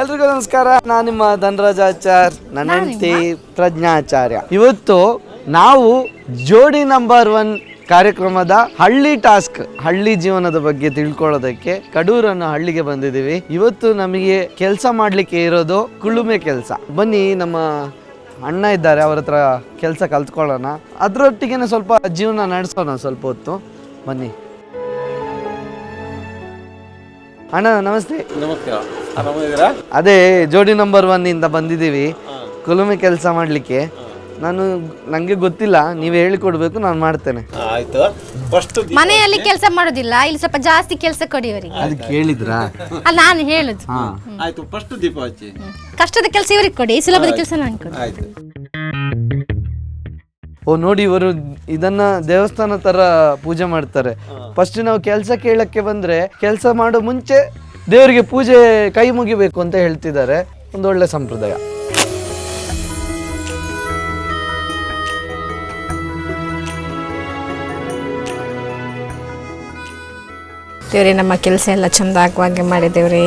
ಎಲ್ರಿಗೂ ನಮಸ್ಕಾರ. ನಾನು ನಿಮ್ಮ ಧನರಾಜಾಚಾರ್, ನನ್ನ ಹೆಂಡತಿ ಪ್ರಜ್ಞಾಚಾರ್ಯ. ಇವತ್ತು ನಾವು ಜೋಡಿ ನಂಬರ್ 1 ಕಾರ್ಯಕ್ರಮದ ಹಳ್ಳಿ ಟಾಸ್ಕ್, ಹಳ್ಳಿ ಜೀವನದ ಬಗ್ಗೆ ತಿಳ್ಕೊಳ್ಳೋದಕ್ಕೆ ಕಡೂರನ್ನು ಹಳ್ಳಿಗೆ ಬಂದಿದ್ದೀವಿ. ಇವತ್ತು ನಮಗೆ ಕೆಲಸ ಮಾಡಲಿಕ್ಕೆ ಇರೋದು ಕುಳುಮೆ ಕೆಲಸ. ಬನ್ನಿ, ನಮ್ಮ ಅಣ್ಣ ಇದ್ದಾರೆ, ಅವ್ರ ಹತ್ರ ಕೆಲಸ ಕಲ್ತ್ಕೊಳ್ಳೋಣ, ಅದರೊಟ್ಟಿಗೆ ಸ್ವಲ್ಪ ಜೀವನ ನಡೆಸೋಣ ಸ್ವಲ್ಪ ಹೊತ್ತು. ಬನ್ನಿ ಅಣ್ಣ. ನಮಸ್ತೆ. ನಮಸ್ಕಾರ. ಆರಾಮಿದ್ದೀರಾ? ಅದೇ ಜೋಡಿ ನಂಬರ್ 1 ಇಂದ ಬಂದಿದ್ದೀವಿ ಕುಲುಮೆ ಕೆಲಸ ಮಾಡಲಿಕ್ಕೆ. ನಂಗೆ ಗೊತ್ತಿಲ್ಲ, ನೀವು ಹೇಳಿಕೊಡ್ಬೇಕು, ನಾನು ಮಾಡ್ತೇನೆ. ಆಯ್ತು. ಫಸ್ಟ್ ಮನೆಯಲ್ಲಿ ಕೆಲಸ ಮಾಡೋದಿಲ್ಲ, ಇಲ್ಲಿ ಸ್ವಲ್ಪ ಜಾಸ್ತಿ ಕೆಲಸ ಕೊಡಿ ಅವರಿಗೆ. ಅದು ಕೇಳಿದ್ರಾ? ಅಲ್ಲ, ನಾನು ಹೇಳುದು. ಆಯ್ತು. ಫಸ್ಟ್ ದೀಪ ಹಚ್ಚಿ. ಕಷ್ಟದ ಕೆಲಸ ಇವರಿಗೆ ಕೊಡಿ, ಸುಲಭದ ಕೆಲಸ ನಾನು ಕೊಡಿ. ಆಯ್ತು. ಓ ನೋಡಿ, ಇವರು ಇದನ್ನ ದೇವಸ್ಥಾನ ತರ ಪೂಜೆ ಮಾಡ್ತಾರೆ. ಫಸ್ಟ್ ನಾವು ಕೆಲಸ ಕೇಳಕ್ಕೆ ಬಂದ್ರೆ ಕೆಲಸ ಮಾಡೋ ಮುಂಚೆ ದೇವರಿಗೆ ಪೂಜೆ ಕೈ ಮುಗಿಬೇಕು ಅಂತ ಹೇಳ್ತಿದ್ದಾರೆ. ಒಂದು ಒಳ್ಳೆ ಸಂಪ್ರದಾಯ. ದೇವ್ರಿ, ನಮ್ಮ ಕೆಲಸ ಎಲ್ಲ ಚಂದ ಆಗುವಾಗೆ ಮಾಡಿದೇವ್ರಿ.